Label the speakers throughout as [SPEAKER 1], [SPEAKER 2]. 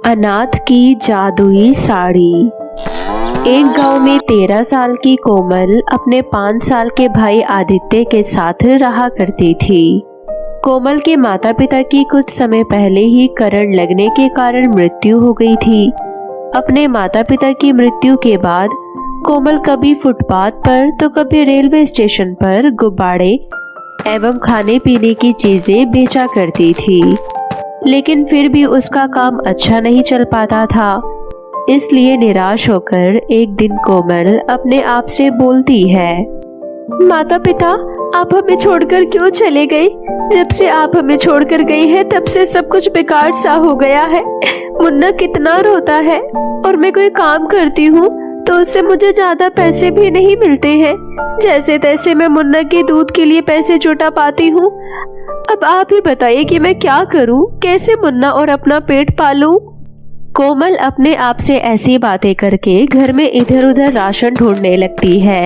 [SPEAKER 1] अनाथ की जादुई साड़ी। एक गांव में 13 साल की कोमल अपने 5 साल के भाई आदित्य के साथ रहा करती थी। कोमल के माता पिता की कुछ समय पहले ही करंट लगने के कारण मृत्यु हो गई थी। अपने माता पिता की मृत्यु के बाद कोमल कभी फुटपाथ पर तो कभी रेलवे स्टेशन पर गुब्बारे एवं खाने पीने की चीजें बेचा करती थी, लेकिन फिर भी उसका काम अच्छा नहीं चल पाता था। इसलिए निराश होकर एक दिन कोमल अपने आप से बोलती है, माता पिता, आप हमें छोड़कर क्यों चले गए? जब से आप हमें छोड़कर गई हैं तब से सब कुछ बेकार सा हो गया है। मुन्ना कितना रोता है और मैं कोई काम करती हूँ तो उससे मुझे ज्यादा पैसे भी नहीं मिलते हैं। जैसे तैसे मैं मुन्ना के दूध के लिए पैसे जुटा पाती हूँ। अब आप ही बताइए कि मैं क्या करूँ, कैसे मुन्ना और अपना पेट पालूं? कोमल अपने आप से ऐसी बातें करके घर में इधर उधर राशन ढूंढने लगती है,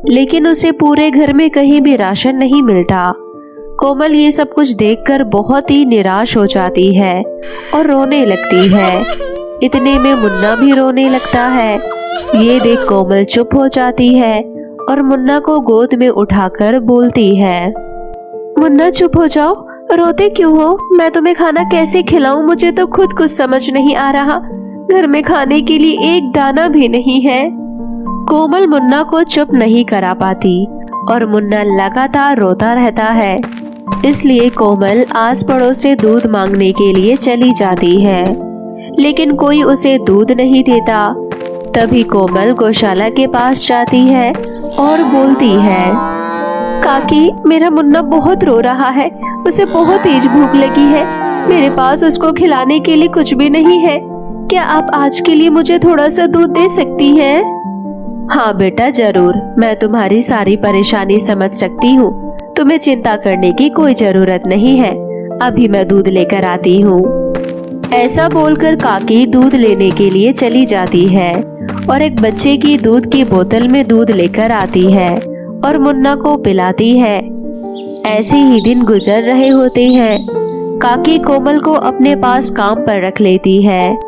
[SPEAKER 1] लेकिन उसे पूरे घर में कहीं भी राशन नहीं मिलता। कोमल ये सब कुछ देखकर बहुत ही निराश हो जाती है और रोने लगती है। इतने में मुन्ना भी रोने लगता है। ये देख कोमल चुप हो जाती है और मुन्ना को गोद में उठाकर बोलती है, मुन्ना चुप हो जाओ, रोते क्यों हो? मैं तुम्हें खाना कैसे खिलाऊं? मुझे तो खुद कुछ समझ नहीं आ रहा। घर में खाने के लिए एक दाना भी नहीं है। कोमल मुन्ना को चुप नहीं करा पाती और मुन्ना लगातार रोता रहता है। इसलिए कोमल आस पड़ोस से दूध मांगने के लिए चली जाती है, लेकिन कोई उसे दूध नहीं देता। तभी कोमल गौशाला के पास जाती है और बोलती है, काकी, मेरा मुन्ना बहुत रो रहा है, उसे बहुत तेज भूख लगी है। मेरे पास उसको खिलाने के लिए कुछ भी नहीं है। क्या आप आज के लिए मुझे थोड़ा सा दूध दे सकती हैं? हाँ बेटा, जरूर। मैं तुम्हारी सारी परेशानी समझ सकती हूँ। तुम्हें चिंता करने की कोई जरूरत नहीं है। अभी मैं दूध लेकर आती हूँ। ऐसा बोलकर काकी दूध लेने के लिए चली जाती है और एक बच्चे की दूध की बोतल में दूध लेकर आती है और मुन्ना को पिलाती है। ऐसे ही दिन गुजर रहे होते हैं। काकी कोमल को अपने पास काम पर रख लेती है।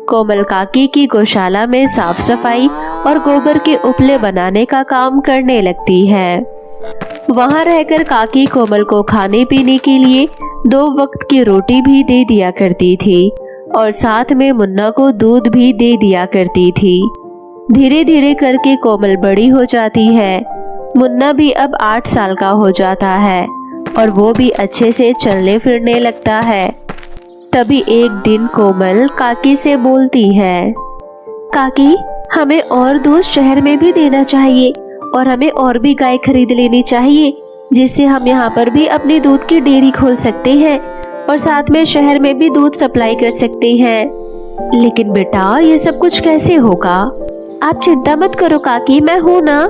[SPEAKER 1] कोमल काकी की गौशाला में साफ सफाई और गोबर के उपले बनाने का काम करने लगती है। वहां रहकर काकी कोमल को खाने पीने के लिए 2 वक्त की रोटी भी दे दिया करती थी और साथ में मुन्ना को दूध भी दे दिया करती थी। धीरे धीरे करके कोमल बड़ी हो जाती है। मुन्ना भी अब 8 साल का हो जाता है और वो भी अच्छे से चलने फिरने लगता है। तभी एक दिन कोमल काकी से बोलती है, काकी, हमें और दूध शहर में भी देना चाहिए और हमें और भी गाय खरीद लेनी चाहिए, जिससे हम यहाँ पर भी अपनी दूध की डेयरी खोल सकते हैं और साथ में शहर में भी दूध सप्लाई कर सकते हैं। लेकिन बेटा, ये सब कुछ कैसे होगा? आप चिंता मत करो काकी, मैं हूँ ना।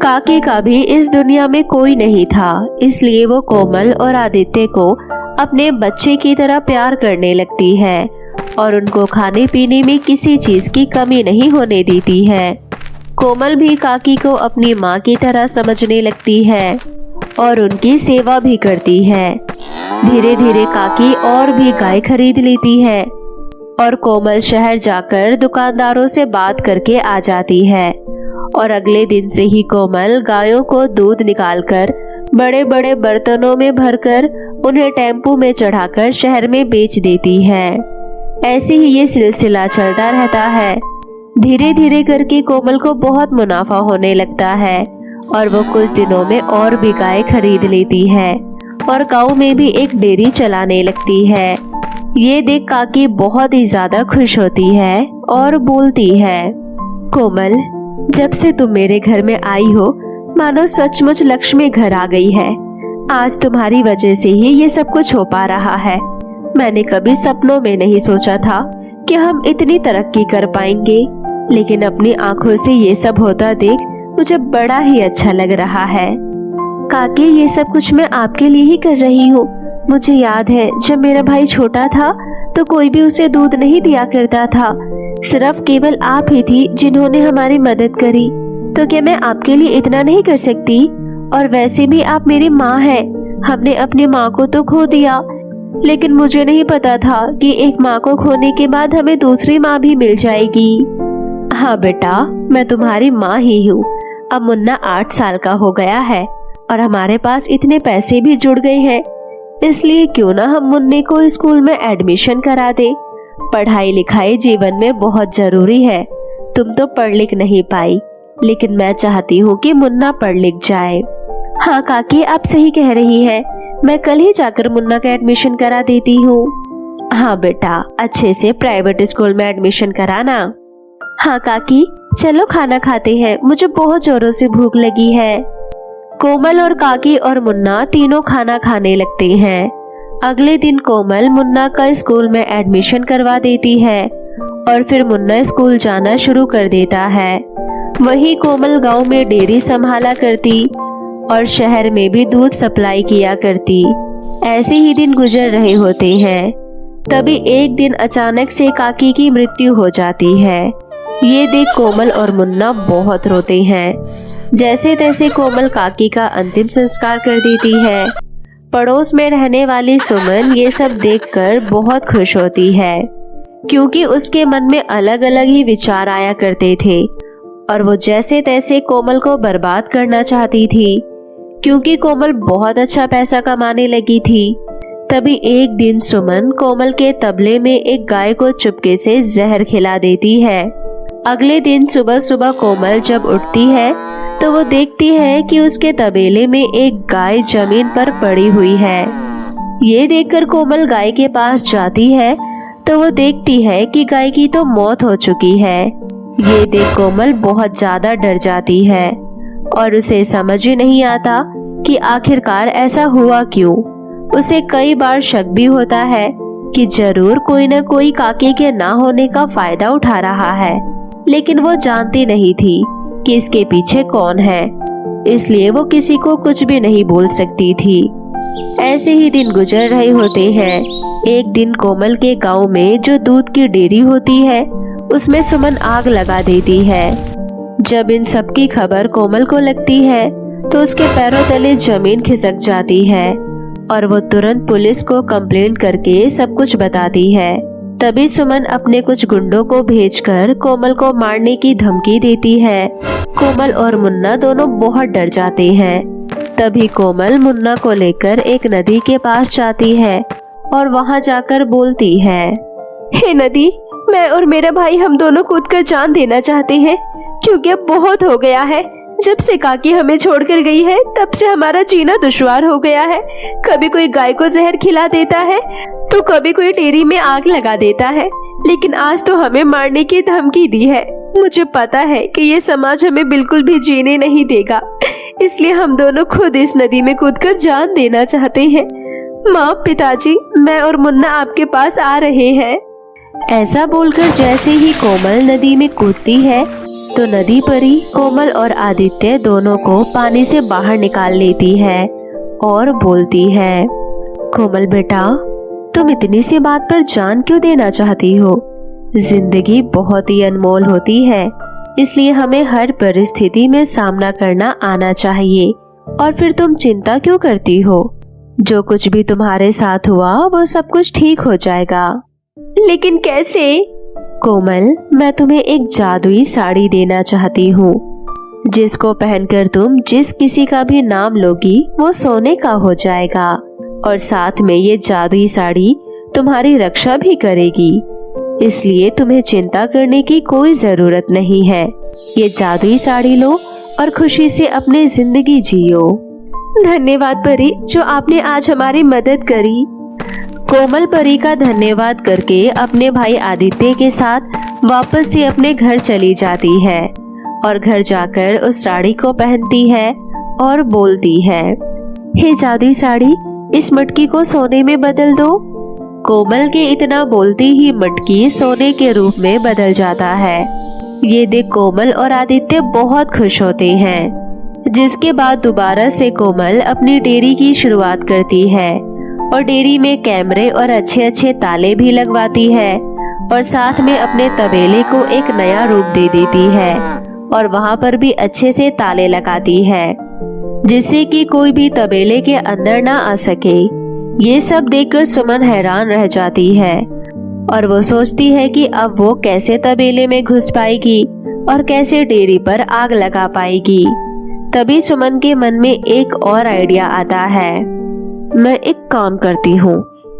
[SPEAKER 1] काकी का भी इस दुनिया में कोई नहीं था, इसलिए वो कोमल और आदित्य को अपने बच्चे की तरह प्यार करने लगती है और उनको खाने पीने में किसी चीज की कमी नहीं होने देती है। कोमल भी काकी को अपनी माँ की तरह समझने लगती है और उनकी सेवा भी करती है। धीरे धीरे काकी और भी गाय खरीद लेती है और कोमल शहर जाकर दुकानदारों से बात करके आ जाती है और अगले दिन से ही कोमल गायों को दूध निकालकर बड़े बड़े बर्तनों में भरकर उन्हें टेम्पो में चढ़ाकर शहर में बेच देती है। ऐसे ही ये सिलसिला चलता रहता है। धीरे धीरे करके कोमल को बहुत मुनाफा होने लगता है और वो कुछ दिनों में और भी गाय खरीद लेती है और गांव में भी एक डेयरी चलाने लगती है। ये देख काकी बहुत ही ज्यादा खुश होती है और बोलती है, कोमल, जब से तुम मेरे घर में आई हो, मानो सचमुच लक्ष्मी घर आ गई है। आज तुम्हारी वजह से ही ये सब कुछ हो पा रहा है। मैंने कभी सपनों में नहीं सोचा था कि हम इतनी तरक्की कर पाएंगे, लेकिन अपनी आंखों से ये सब होता देख मुझे बड़ा ही अच्छा लग रहा है। काकी, ये सब कुछ मैं आपके लिए ही कर रही हूँ। मुझे याद है जब मेरा भाई छोटा था तो कोई भी उसे दूध नहीं दिया करता था। सिर्फ केवल आप ही थी जिन्होंने हमारी मदद करी। तो क्या मैं आपके लिए इतना नहीं कर सकती? और वैसे भी आप मेरी माँ हैं। हमने अपनी माँ को तो खो दिया, लेकिन मुझे नहीं पता था कि एक माँ को खोने के बाद हमें दूसरी माँ भी मिल जाएगी। हाँ बेटा, मैं तुम्हारी माँ ही हूँ। अब मुन्ना 8 साल का हो गया है और हमारे पास इतने पैसे भी जुड़ गए हैं, इसलिए क्यों ना हम मुन्ने को स्कूल में एडमिशन करा दे। पढ़ाई लिखाई जीवन में बहुत जरूरी है। तुम तो पढ़ लिख नहीं पाई, लेकिन मैं चाहती हूँ कि मुन्ना पढ़ लिख जाए। हाँ काकी, आप सही कह रही हैं। मैं कल ही जाकर मुन्ना का एडमिशन करा देती हूँ। हाँ बेटा, अच्छे से प्राइवेट स्कूल में एडमिशन कराना। हाँ काकी, चलो खाना खाते हैं, मुझे बहुत जोरों से भूख लगी है। कोमल और काकी और मुन्ना तीनों खाना खाने लगते हैं। अगले दिन कोमल मुन्ना का स्कूल में एडमिशन करवा देती है और फिर मुन्ना स्कूल जाना शुरू कर देता है। वहीं कोमल गांव में डेयरी संभाला करती और शहर में भी दूध सप्लाई किया करती। ऐसे ही दिन गुजर रहे होते हैं। तभी एक दिन अचानक से काकी की मृत्यु हो जाती है। ये देख कोमल और मुन्ना बहुत रोते हैं। जैसे तैसे कोमल काकी का अंतिम संस्कार कर देती है। पड़ोस में रहने वाली सुमन ये सब देखकर बहुत खुश होती है, क्योंकि उसके मन में अलग अलग ही विचार आया करते थे और वो जैसे तैसे कोमल को बर्बाद करना चाहती थी, क्योंकि कोमल बहुत अच्छा पैसा कमाने लगी थी। तभी एक दिन सुमन कोमल के तबले में एक गाय को चुपके से जहर खिला देती है। अगले दिन सुबह सुबह कोमल जब उठती है तो वो देखती है कि उसके तबेले में एक गाय जमीन पर पड़ी हुई है। ये देखकर कोमल गाय के पास जाती है तो वो देखती है कि गाय की तो मौत हो चुकी है। ये देख कोमल बहुत ज्यादा डर जाती है और उसे समझ ही नहीं आता कि आखिरकार ऐसा हुआ क्यों। उसे कई बार शक भी होता है कि जरूर कोई न कोई काकी के ना होने का फायदा उठा रहा है, लेकिन वो जानती नहीं थी कि इसके पीछे कौन है, इसलिए वो किसी को कुछ भी नहीं बोल सकती थी। ऐसे ही दिन गुजर रहे होते हैं। एक दिन कोमल के गांव में जो दूध की डेयरी होती है उसमें सुमन आग लगा देती है। जब इन सब की खबर कोमल को लगती है तो उसके पैरों तले जमीन खिसक जाती है और वो तुरंत पुलिस को कंप्लेंट करके सब कुछ बताती है। तभी सुमन अपने कुछ गुंडों को भेजकर कोमल को मारने की धमकी देती है। कोमल और मुन्ना दोनों बहुत डर जाते हैं। तभी कोमल मुन्ना को लेकर एक नदी के पास जाती है और वहां जाकर बोलती है, हे नदी, मैं और मेरा भाई हम दोनों कूदकर जान देना चाहते हैं, क्योंकि अब बहुत हो गया है। जब से काकी हमें छोड़कर गई है तब से हमारा जीना दुश्वार हो गया है। कभी कोई गाय को जहर खिला देता है तो कभी कोई डेयरी में आग लगा देता है, लेकिन आज तो हमें मारने की धमकी दी है। मुझे पता है कि ये समाज हमें बिल्कुल भी जीने नहीं देगा, इसलिए हम दोनों खुद इस नदी में कूदकर जान देना चाहते हैं। माँ, पिताजी, मैं और मुन्ना आपके पास आ रहे हैं। ऐसा बोलकर जैसे ही कोमल नदी में कूदती है तो नदी परी कोमल और आदित्य दोनों को पानी से बाहर निकाल लेती है और बोलती है, कोमल बेटा, तुम इतनी सी बात पर जान क्यों देना चाहती हो? जिंदगी बहुत ही अनमोल होती है, इसलिए हमें हर परिस्थिति में सामना करना आना चाहिए। और फिर तुम चिंता क्यों करती हो? जो कुछ भी तुम्हारे साथ हुआ वो सब कुछ ठीक हो जाएगा। लेकिन कैसे? कोमल, मैं तुम्हें एक जादुई साड़ी देना चाहती हूँ, जिसको पहनकर तुम जिस किसी का भी नाम लोगी वो सोने का हो जाएगा, और साथ में ये जादुई साड़ी तुम्हारी रक्षा भी करेगी। इसलिए तुम्हें चिंता करने की कोई जरूरत नहीं है। ये जादुई साड़ी लो और खुशी से अपनी जिंदगी जियो। धन्यवाद परी, जो आपने आज हमारी मदद करी। कोमल परी का धन्यवाद करके अपने भाई आदित्य के साथ वापस से अपने घर चली जाती है और घर जाकर उस साड़ी को पहनती है और बोलती है, हे जादुई साड़ी, इस मटकी को सोने में बदल दो। कोमल के इतना बोलती ही मटकी सोने के रूप में बदल जाता है। ये देख कोमल और आदित्य बहुत खुश होते हैं, जिसके बाद दोबारा से कोमल अपनी डेयरी की शुरुआत करती है और डेयरी में कैमरे और अच्छे अच्छे ताले भी लगवाती है और साथ में अपने तबेले को एक नया रूप दे देती है और वहां पर भी अच्छे से ताले लगाती है, जिससे कि कोई भी तबेले के अंदर ना आ सके। ये सब देखकर सुमन हैरान रह जाती है और वो सोचती है कि अब वो कैसे तबेले में घुस पाएगी और कैसे डेयरी पर आग लगा पाएगी। तभी सुमन के मन में एक और आइडिया आता है। मैं एक काम करती हूँ,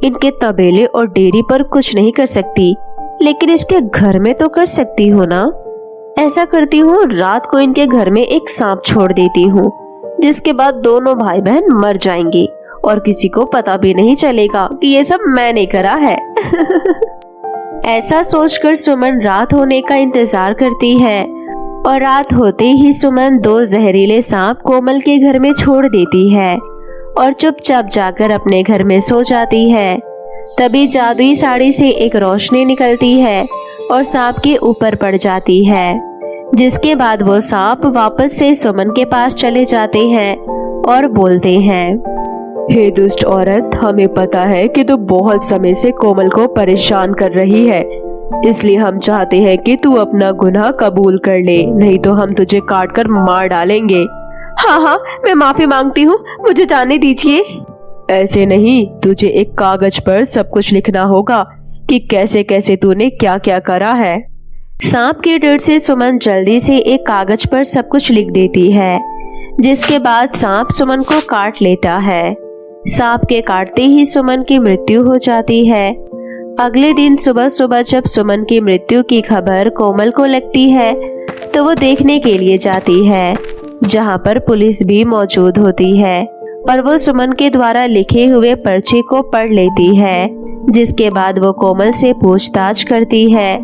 [SPEAKER 1] इनके तबेले और डेयरी पर कुछ नहीं कर सकती, लेकिन इसके घर में तो कर सकती हूँ ना। ऐसा करती हूँ, रात को इनके घर में एक सांप छोड़ देती हूँ, जिसके बाद दोनों भाई बहन मर जाएंगे और किसी को पता भी नहीं चलेगा कि ये सब मैंने करा है। ऐसा सोचकर सुमन रात होने का इंतजार करती है और रात होते ही सुमन 2 जहरीले सांप कोमल के घर में छोड़ देती है और चुपचाप जाकर अपने घर में सो जाती है। तभी जादुई साड़ी से एक रोशनी निकलती है और सांप के ऊपर पड़ जाती है, जिसके बाद वो सांप वापस से सुमन के पास चले जाते हैं और बोलते हैं, हे दुष्ट औरत, हमें पता है कि तू बहुत समय से कोमल को परेशान कर रही है, इसलिए हम चाहते हैं कि तू अपना गुनाह कबूल कर ले, नहीं तो हम तुझे काट कर मार डालेंगे। हाँ, मैं माफी मांगती हूँ, मुझे जाने दीजिए। ऐसे नहीं, तुझे एक कागज पर सब कुछ लिखना होगा कि कैसे कैसे तूने क्या क्या करा है। सांप के डर से सुमन जल्दी से एक कागज पर सब कुछ लिख देती है, जिसके बाद सांप सुमन को काट लेता है। सांप के काटते ही सुमन की मृत्यु हो जाती है। अगले दिन सुबह सुबह जब सुमन की मृत्यु की खबर कोमल को लगती है तो वो देखने के लिए जाती है, जहाँ पर पुलिस भी मौजूद होती है और वो सुमन के द्वारा लिखे हुए पर्चे को पढ़ लेती है, जिसके बाद वो कोमल से पूछताछ करती है।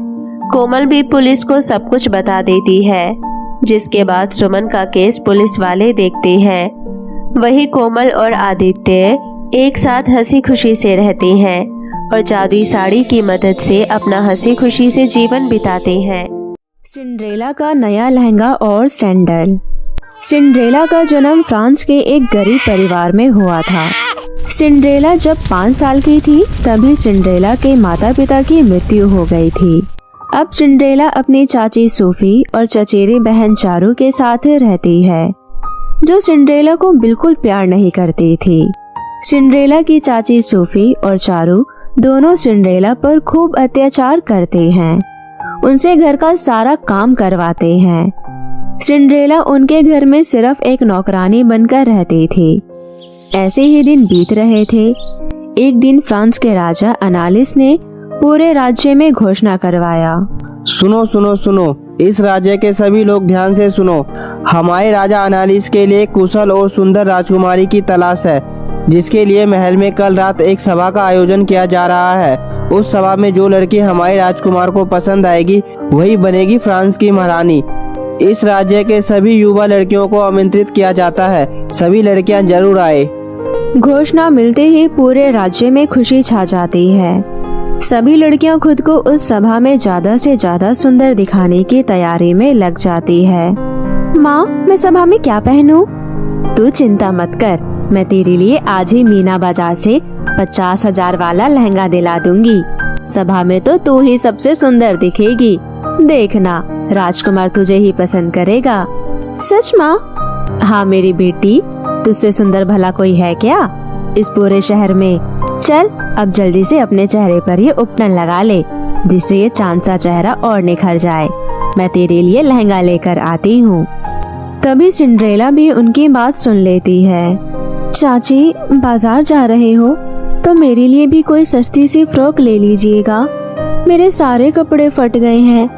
[SPEAKER 1] कोमल भी पुलिस को सब कुछ बता देती है, जिसके बाद सुमन का केस पुलिस वाले देखते हैं। वही कोमल और आदित्य एक साथ हंसी खुशी से रहते हैं और जादुई साड़ी की मदद से अपना हंसी खुशी से जीवन बिताते हैं।
[SPEAKER 2] सिंड्रेला का नया लहंगा और सैंडल। सिंड्रेला का जन्म फ्रांस के एक गरीब परिवार में हुआ था। सिंड्रेला जब 5 साल की थी तभी सिंड्रेला के माता पिता की मृत्यु हो गई थी। अब सिंड्रेला अपनी चाची सूफी और चचेरी बहन चारू के साथ रहती है, जो सिंड्रेला को बिल्कुल प्यार नहीं करती थी। सिंड्रेला की चाची सूफी और चारू दोनों सिंड्रेला पर खूब अत्याचार करते हैं, उनसे घर का सारा काम करवाते हैं। सिंड्रेला उनके घर में सिर्फ एक नौकरानी बनकर रहती थी। ऐसे ही दिन बीत रहे थे। एक दिन फ्रांस के राजा अनालिस ने पूरे राज्य में घोषणा करवाया,
[SPEAKER 3] सुनो सुनो सुनो, इस राज्य के सभी लोग ध्यान से सुनो। हमारे राजा अनालिस के लिए कुशल और सुंदर राजकुमारी की तलाश है, जिसके लिए महल में कल रात एक सभा का आयोजन किया जा रहा है। उस सभा में जो लड़की हमारे राजकुमार को पसंद आएगी वही बनेगी फ्रांस की महारानी। इस राज्य के सभी युवा लड़कियों को आमंत्रित किया जाता है, सभी लड़कियां जरूर आए।
[SPEAKER 2] घोषणा मिलते ही पूरे राज्य में खुशी छा जाती है। सभी लड़कियां खुद को उस सभा में ज्यादा से ज्यादा सुंदर दिखाने की तैयारी में लग जाती है। माँ, मैं सभा में क्या पहनूं? तू चिंता मत कर, मैं तेरे लिए आज ही मीना बाजार से 50,000 वाला लहंगा दिला दूंगी। सभा में तो तू ही सबसे सुंदर दिखेगी, देखना राजकुमार तुझे ही पसंद करेगा। सच माँ? हाँ मेरी बेटी, तुझसे सुंदर भला कोई है क्या इस पूरे शहर में? चल अब जल्दी से अपने चेहरे पर ये उपटन लगा ले, जिससे ये चांद सा चेहरा और निखर जाए। मैं तेरे लिए लहंगा लेकर आती हूँ। तभी सिंड्रेला भी उनकी बात सुन लेती है। चाची, बाजार जा रहे हो तो मेरे लिए भी कोई सस्ती सी फ्रॉक ले लीजिएगा। मेरे सारे कपड़े फट गए हैं,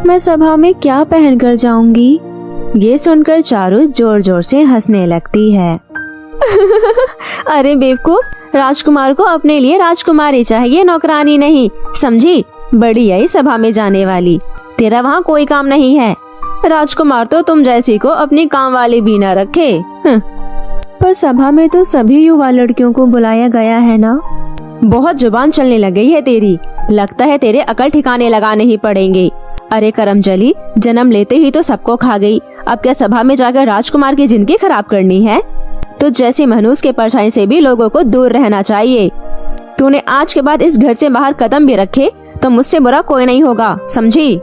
[SPEAKER 2] मैं सभा में क्या पहन कर जाऊंगी? ये सुनकर चारू जोर जोर से हंसने लगती है। अरे बेवकूफ, राजकुमार को अपने लिए राजकुमारी चाहिए, नौकरानी नहीं, समझी? बड़ी आई सभा में जाने वाली, तेरा वहाँ कोई काम नहीं है। राजकुमार तो तुम जैसी को अपनी काम वाली भी न रखे। पर सभा में तो सभी युवा लड़कियों को बुलाया गया है ना। बहुत जुबान चलने लग गई है तेरी, लगता है तेरे अकल ठिकाने लगाने ही पड़ेंगे। अरे करमजली, जन्म लेते ही तो सबको खा गई, अब क्या सभा में जाकर राजकुमार की जिंदगी खराब करनी है? तो जैसी मनहूस के परछाई से भी लोगों को दूर रहना चाहिए। तूने आज के बाद इस घर से बाहर कदम भी रखे तो मुझसे बुरा कोई नहीं होगा, समझी?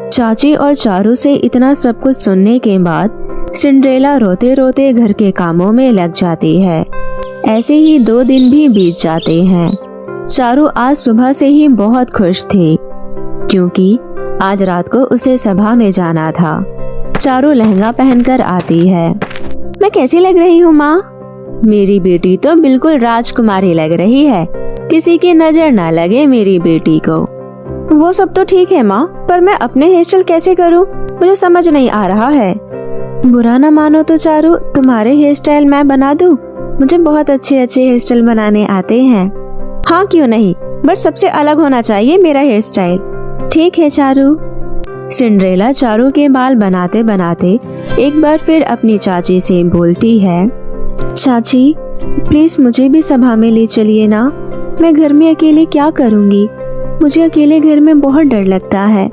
[SPEAKER 2] चाची और चारू से इतना सब कुछ सुनने के बाद सिंड्रेला रोते रोते घर के कामों में लग जाती है। ऐसे ही 2 दिन भी बीत जाते हैं। चारू आज सुबह से ही बहुत खुश थी क्योंकि आज रात को उसे सभा में जाना था। चारू लहंगा पहनकर आती है। मैं कैसी लग रही हूँ माँ? मेरी बेटी तो बिल्कुल राजकुमारी लग रही है, किसी की नजर ना लगे मेरी बेटी को। वो सब तो ठीक है माँ, पर मैं अपने हेयर स्टाइल कैसे करूँ? मुझे समझ नहीं आ रहा है। बुरा ना मानो तो चारू, तुम्हारे हेयर स्टाइल मैं बना दूँ? मुझे बहुत अच्छे अच्छे हेयर स्टाइल बनाने आते हैं। हाँ क्यों नहीं, बट सबसे अलग होना चाहिए मेरा हेयर स्टाइल। ठीक है चारू। सिंड्रेला चारू के बाल बनाते बनाते एक बार फिर अपनी चाची से बोलती है, चाची प्लीज मुझे भी सभा में ले चलिए ना। मैं घर में अकेले क्या करूँगी? मुझे अकेले घर में बहुत डर लगता है।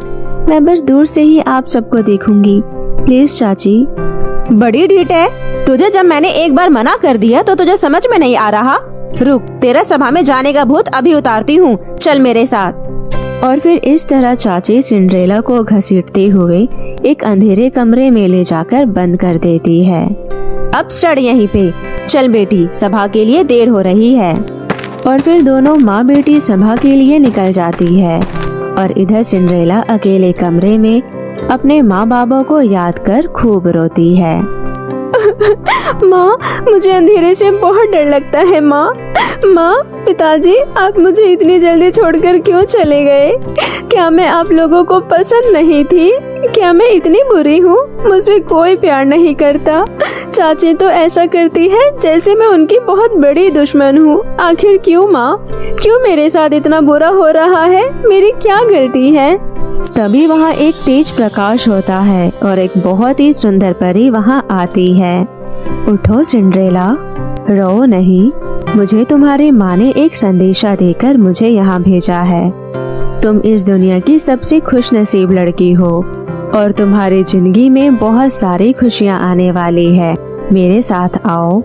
[SPEAKER 2] मैं बस दूर से ही आप सबको देखूंगी। प्लीज चाची। बड़ी ढीठ है, तुझे जब मैंने एक बार मना कर दिया तो तुझे समझ में नहीं आ रहा? रुक, तेरा सभा में जाने का भूत अभी उतारती हूँ, चल मेरे साथ। और फिर इस तरह चाची सिंड्रेला को घसीटते हुए एक अंधेरे कमरे में ले जाकर बंद कर देती है। अब चढ़ यहीं पे, चल बेटी, सभा के लिए देर हो रही है। और फिर दोनों माँ बेटी सभा के लिए निकल जाती है और इधर सिंड्रेला अकेले कमरे में अपने माँ बाबा को याद कर खूब रोती है। माँ, मुझे अंधेरे से बहुत डर लगता है माँ। माँ, पिताजी, आप मुझे इतनी जल्दी छोड़कर क्यों चले गए? क्या मैं आप लोगों को पसंद नहीं थी? क्या मैं इतनी बुरी हूँ? मुझे कोई प्यार नहीं करता। चाची तो ऐसा करती है जैसे मैं उनकी बहुत बड़ी दुश्मन हूँ। आखिर क्यों माँ? क्यों मेरे साथ इतना बुरा हो रहा है? मेरी क्या गलती है? तभी वहाँ एक तेज प्रकाश होता है और एक बहुत ही सुंदर परी वहाँ आती है। उठो सिंड्रेला, रो नहीं। मुझे तुम्हारी माँ ने एक संदेशा देकर मुझे यहाँ भेजा है। तुम इस दुनिया की सबसे खुश नसीब लड़की हो और तुम्हारी जिंदगी में बहुत सारी खुशियाँ आने वाली है। मेरे साथ आओ।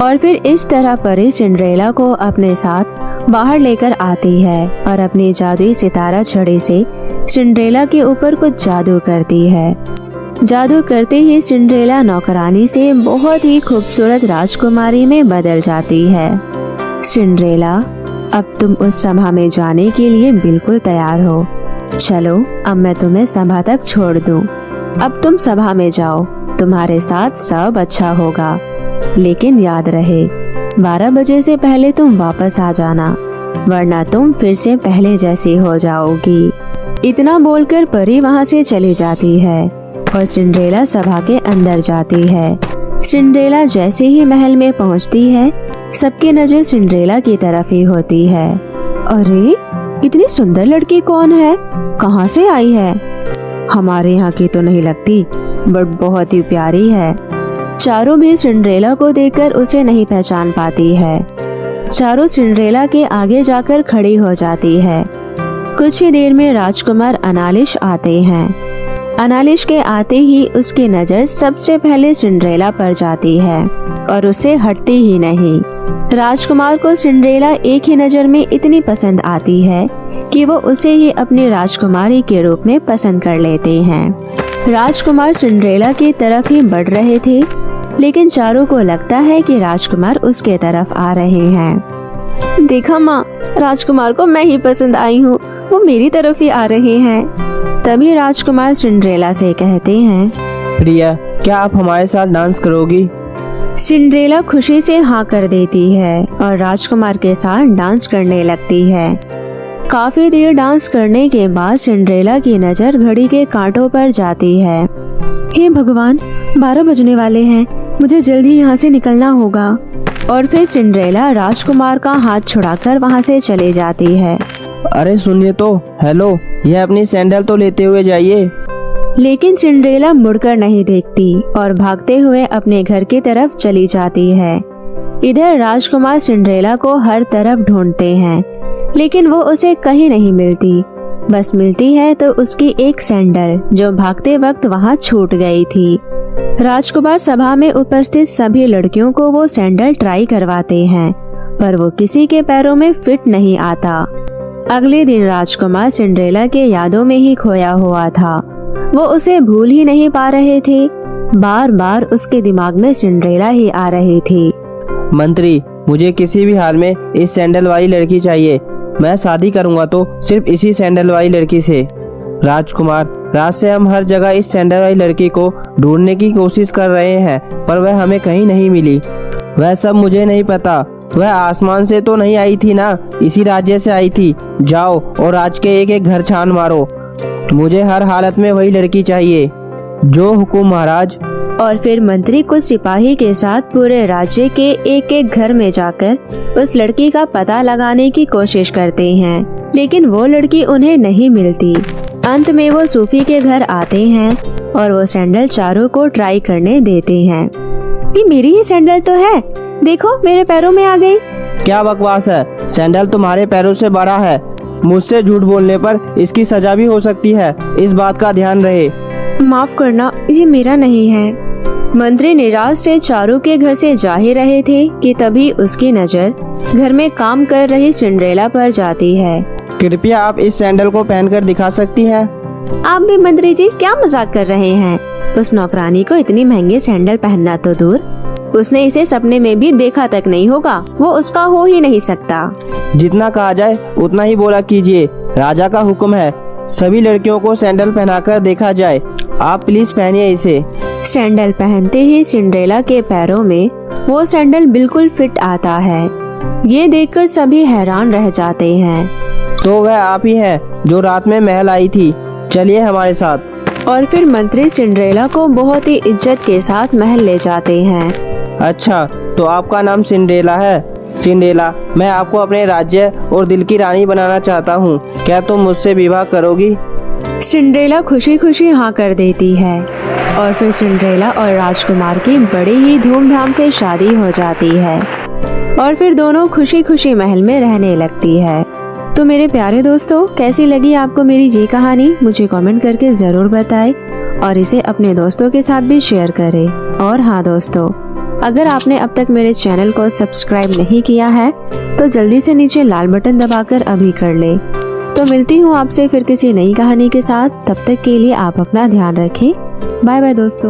[SPEAKER 2] और फिर इस तरह परी सिंड्रेला को अपने साथ बाहर लेकर आती है और अपनी जादुई सितारा छड़ी से सिंड्रेला के ऊपर कुछ जादू करती है। जादू करते ही सिंड्रेला नौकरानी से बहुत ही खूबसूरत राजकुमारी में बदल जाती है। सिंड्रेला, अब तुम उस सभा में जाने के लिए बिल्कुल तैयार हो। चलो, अब मैं तुम्हें सभा तक छोड़ दूं। अब तुम सभा में जाओ, तुम्हारे साथ सब अच्छा होगा। लेकिन याद रहे, 12 बजे से पहले तुम वापस आ जाना, वरना तुम फिर से पहले जैसी हो जाओगी। इतना बोलकर परी वहाँ से चली जाती है और सिंड्रेला सभा के अंदर जाती है। सिंड्रेला जैसे ही महल में पहुँचती है, सबकी नजर सिंड्रेला की तरफ ही होती है। अरे, इतनी सुंदर लड़की कौन है? कहाँ से आई है? हमारे यहाँ की तो नहीं लगती, बट बहुत ही प्यारी है। चारू भी सिंड्रेला को देखकर उसे नहीं पहचान पाती है। चारू सिंड्रेला के आगे जाकर खड़ी हो जाती है। कुछ ही देर में राजकुमार अनालिश आते हैं। अनालिश के आते ही उसकी नजर सबसे पहले सिंड्रेला पर जाती है और उसे हटती ही नहीं। राजकुमार को सिंड्रेला एक ही नजर में इतनी पसंद आती है कि वो उसे ही अपनी राजकुमारी के रूप में पसंद कर लेते हैं। राजकुमार सिंड्रेला की तरफ ही बढ़ रहे थे, लेकिन चारू को लगता है कि राजकुमार उसके तरफ आ रहे हैं। देखा माँ, राजकुमार को मैं ही पसंद आई हूँ, वो मेरी तरफ ही आ रहे हैं। तभी राजकुमार सिंड्रेला से कहते हैं,
[SPEAKER 3] प्रिया, क्या आप हमारे साथ डांस करोगी?
[SPEAKER 2] सिंड्रेला खुशी से हाँ कर देती है और राजकुमार के साथ डांस करने लगती है। काफी देर डांस करने के बाद सिंड्रेला की नजर घड़ी के कांटों पर जाती है। हे भगवान, 12 बजने वाले हैं, मुझे जल्दी यहाँ से निकलना होगा। और फिर सिंड्रेला राजकुमार का हाथ छुड़ाकर वहाँ से चली जाती है।
[SPEAKER 3] अरे सुनिए तो, हेलो, यह अपनी सैंडल तो लेते हुए जाइए।
[SPEAKER 2] लेकिन सिंड्रेला मुड़कर नहीं देखती और भागते हुए अपने घर की तरफ चली जाती है। इधर राजकुमार सिंड्रेला को हर तरफ ढूंढते हैं, लेकिन वो उसे कहीं नहीं मिलती। बस मिलती है तो उसकी एक सैंडल, जो भागते वक्त वहाँ छूट गई थी। राजकुमार सभा में उपस्थित सभी लड़कियों को वो सैंडल ट्राई करवाते हैं, पर वो किसी के पैरों में फिट नहीं आता। अगले दिन राजकुमार सिंड्रेला के यादों में ही खोया हुआ था। वो उसे भूल ही नहीं पा रहे थे। बार बार उसके दिमाग में सिंड्रेला ही आ रही थी।
[SPEAKER 3] मंत्री, मुझे किसी भी हाल में इस सैंडल वाली लड़की चाहिए। मैं शादी करूंगा तो सिर्फ इसी सैंडल वाली लड़की से। राजकुमार, रात से हम हर जगह इस सैंडल वाली लड़की को ढूंढने की कोशिश कर रहे हैं, पर वह हमें कहीं नहीं मिली। वह सब मुझे नहीं पता। वह आसमान से तो नहीं आई थी ना, इसी राज्य से आई थी। जाओ और आज के एक एक घर छान मारो। मुझे हर हालत में वही लड़की चाहिए। जो हुकुम महाराज।
[SPEAKER 2] और फिर मंत्री कुछ सिपाही के साथ पूरे राज्य के एक एक घर में जाकर उस लड़की का पता लगाने की कोशिश करते हैं, लेकिन वो लड़की उन्हें नहीं मिलती। अंत में वो सूफी के घर आते हैं और वो सैंडल चारों को ट्राई करने देते हैं। ये मेरी ही सैंडल तो है, देखो मेरे पैरों में आ गई।
[SPEAKER 3] क्या बकवास है, सैंडल तुम्हारे पैरों से बड़ा है। मुझसे झूठ बोलने पर इसकी सजा भी हो सकती है, इस बात का ध्यान रहे।
[SPEAKER 2] माफ करना, ये मेरा नहीं है। मंत्री निराश से चारू के घर से जा ही रहे थे कि तभी उसकी नजर घर में काम कर रही सिंड्रेला पर जाती है।
[SPEAKER 3] कृपया आप इस सैंडल को पहनकर दिखा सकती हैं?
[SPEAKER 2] आप भी मंत्री जी क्या मजाक कर रहे हैं? उस नौकरानी को इतनी महंगे सैंडल पहनना तो दूर, उसने इसे सपने में भी देखा तक नहीं होगा। वो उसका हो ही नहीं सकता।
[SPEAKER 3] जितना कहा जाए उतना ही बोला कीजिए। राजा का हुक्म है, सभी लड़कियों को सैंडल पहनाकर देखा जाए। आप प्लीज पहनिए इसे।
[SPEAKER 2] सैंडल पहनते ही सिंड्रेला के पैरों में वो सैंडल बिल्कुल फिट आता है। ये देखकर सभी हैरान रह जाते हैं।
[SPEAKER 3] तो वह आप ही हैं जो रात में महल आई थी। चलिए हमारे साथ।
[SPEAKER 2] और फिर मंत्री सिंड्रेला को बहुत ही इज्जत के साथ महल ले जाते हैं।
[SPEAKER 3] अच्छा, तो आपका नाम सिंड्रेला है? सिंड्रेला, मैं आपको अपने राज्य और दिल की रानी बनाना चाहता हूँ। क्या तुम मुझसे विवाह करोगी?
[SPEAKER 2] सिंड्रेला खुशी खुशी हाँ कर देती है और फिर सिंड्रेला और राजकुमार की बड़ी ही धूमधाम से शादी हो जाती है और फिर दोनों खुशी खुशी महल में रहने लगती है। तो मेरे प्यारे दोस्तों, कैसी लगी आपको मेरी ये कहानी? मुझे कमेंट करके जरूर बताएं और इसे अपने दोस्तों के साथ भी शेयर करें। और हाँ दोस्तों, अगर आपने अब तक मेरे चैनल को सब्सक्राइब नहीं किया है तो जल्दी से नीचे लाल बटन दबाकर अभी कर ले। तो मिलती हूँ आपसे फिर किसी नई कहानी के साथ। तब तक के लिए आप अपना ध्यान रखें। बाय बाय दोस्तों।